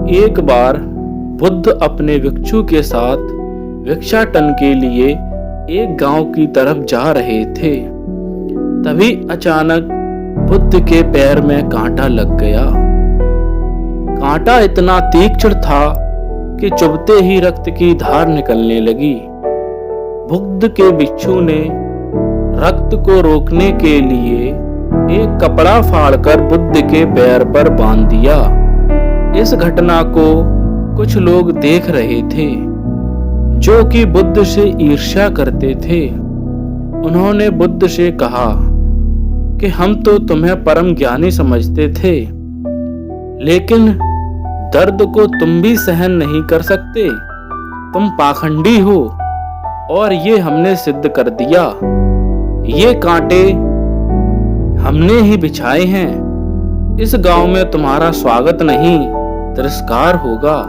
एक बार बुद्ध अपने भिक्षु के साथ भिक्षाटन के लिए एक गांव की तरफ जा रहे थे। तभी अचानक बुद्ध के पैर में कांटा लग गया। कांटा इतना तीक्ष्ण था कि चुभते ही रक्त की धार निकलने लगी। बुद्ध के भिक्षु ने रक्त को रोकने के लिए एक कपड़ा फाड़कर बुद्ध के पैर पर बांध दिया। इस घटना को कुछ लोग देख रहे थे जो कि बुद्ध से ईर्ष्या करते थे। उन्होंने बुद्ध से कहा कि हम तो तुम्हें परम ज्ञानी समझते थे, लेकिन दर्द को तुम भी सहन नहीं कर सकते। तुम पाखंडी हो और ये हमने सिद्ध कर दिया। ये कांटे हमने ही बिछाए हैं। इस गांव में तुम्हारा स्वागत नहीं, तिरस्कार होगा।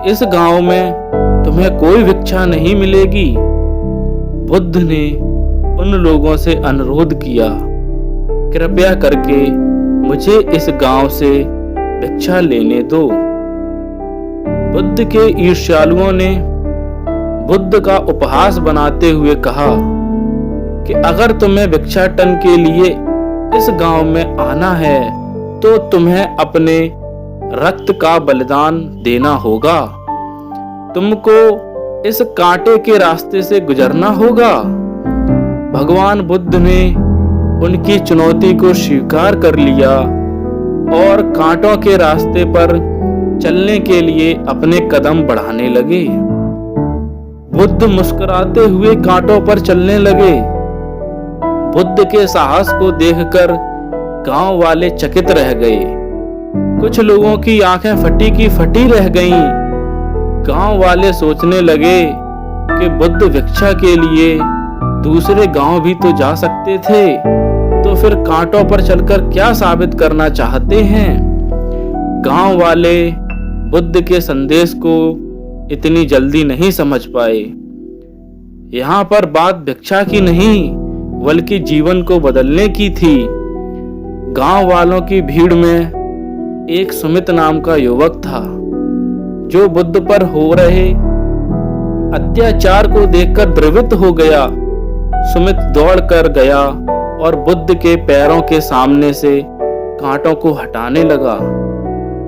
इस गांव में तुम्हें कोई भिक्षा नहीं मिलेगी। बुद्ध ने उन लोगों से अनुरोध किया, कृपया करके मुझे इस गांव से भिक्षा लेने दो। बुद्ध के ईर्ष्यालुओं ने बुद्ध का उपहास बनाते हुए कहा कि अगर तुम्हें भिक्षाटन के लिए इस गांव में आना है तो तुम्हें अपने रक्त का बलिदान देना होगा। तुमको इस कांटे के रास्ते से गुजरना होगा। भगवान बुद्ध ने उनकी चुनौती को स्वीकार कर लिया और कांटों के रास्ते पर चलने के लिए अपने कदम बढ़ाने लगे। बुद्ध मुस्कुराते हुए कांटों पर चलने लगे। बुद्ध के साहस को देखकर गांव वाले चकित रह गए। कुछ लोगों की आंखें फटी की फटी रह गईं। गांव वाले सोचने लगे कि बुद्ध भिक्षा के लिए दूसरे गांव भी तो जा सकते थे, तो फिर कांटों पर चलकर क्या साबित करना चाहते हैं। गांव वाले बुद्ध के संदेश को इतनी जल्दी नहीं समझ पाए। यहाँ पर बात भिक्षा की नहीं बल्कि जीवन को बदलने की थी। गांव वालों की भीड़ में एक सुमित नाम का युवक था जो बुद्ध पर हो रहे अत्याचार को देखकर द्रवित हो गया। सुमित दौड़ कर गया और बुद्ध के पैरों के सामने से कांटों को हटाने लगा।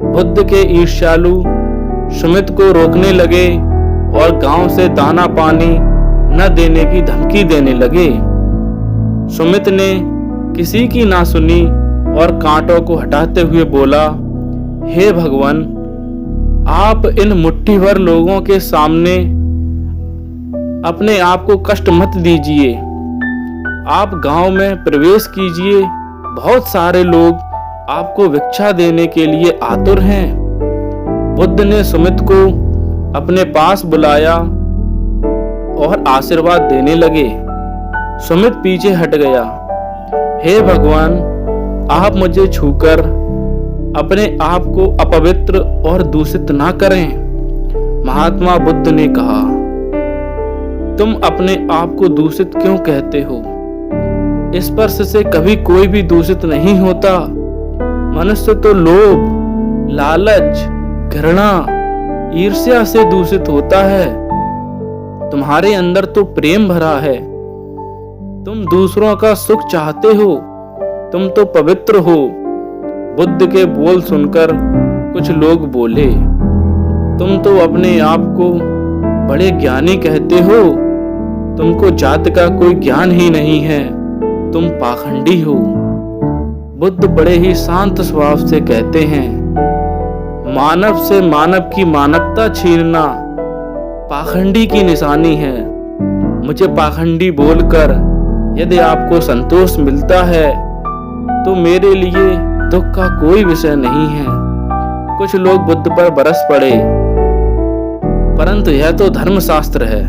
बुद्ध के ईर्ष्यालु सुमित को रोकने लगे और गांव से दाना पानी न देने की धमकी देने लगे। सुमित ने किसी की ना सुनी और कांटों को हटाते हुए बोला, हे भगवान, आप इन मुट्ठी भर लोगों के सामने अपने आप को कष्ट मत दीजिए। आप गांव में प्रवेश कीजिए। बहुत सारे लोग आपको भिक्षा देने के लिए आतुर हैं। बुद्ध ने सुमित को अपने पास बुलाया और आशीर्वाद देने लगे। सुमित पीछे हट गया। हे भगवान, आप मुझे छूकर अपने आप को अपवित्र और दूषित ना करें। महात्मा बुद्ध ने कहा, तुम अपने आप को दूषित क्यों कहते हो? स्पर्श से कभी कोई भी दूषित नहीं होता। मनुष्य तो लोभ, लालच, घृणा, ईर्ष्या से दूषित होता है। तुम्हारे अंदर तो प्रेम भरा है। तुम दूसरों का सुख चाहते हो। तुम तो पवित्र हो। बुद्ध के बोल सुनकर कुछ लोग बोले, तुम तो अपने आप को बड़े ज्ञानी कहते हो। तुमको जात का कोई ज्ञान ही नहीं है। तुम पाखंडी हो। बुद्ध बड़े ही शांत स्वभाव से कहते हैं, मानव से मानव की मानवता छीनना पाखंडी की निशानी है। मुझे पाखंडी बोलकर यदि आपको संतोष मिलता है तो मेरे लिए दुख का कोई विषय नहीं है। कुछ लोग बुद्ध पर बरस पड़े, परंतु यह तो धर्मशास्त्र है,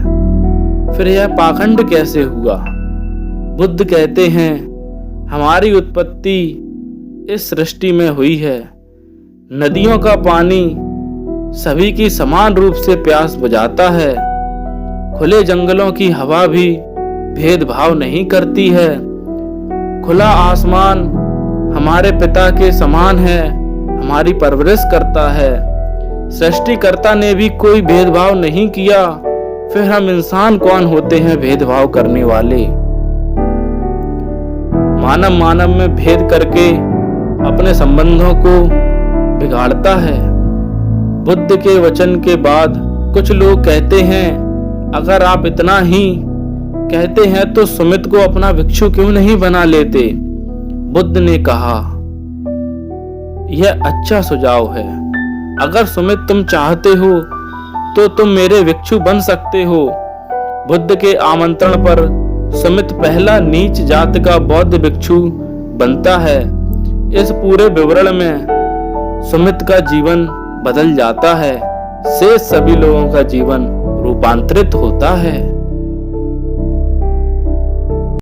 फिर यह पाखंड कैसे हुआ? बुद्ध कहते हैं, हमारी उत्पत्ति इस सृष्टि में हुई है। नदियों का पानी सभी की समान रूप से प्यास बुझाता है। खुले जंगलों की हवा भी भेदभाव नहीं करती है। खुला आसमान हमारे पिता के समान है, हमारी परवरिश करता है। सृष्टिकर्ता ने भी कोई भेदभाव नहीं किया, फिर हम इंसान कौन होते हैं भेदभाव करने वाले। मानव मानव में भेद करके अपने संबंधों को बिगाड़ता है। बुद्ध के वचन के बाद कुछ लोग कहते हैं, अगर आप इतना ही कहते हैं तो सुमित को अपना भिक्षु क्यों नहीं बना लेते। बुद्ध ने कहा, यह अच्छा सुझाव है। अगर सुमित तुम चाहते हो तो तुम मेरे भिक्षु बन सकते हो। बुद्ध के आमंत्रण पर सुमित पहला नीच जात का बौद्ध भिक्षु बनता है। इस पूरे विवरण में सुमित का जीवन बदल जाता है, शेष सभी लोगों का जीवन रूपांतरित होता है।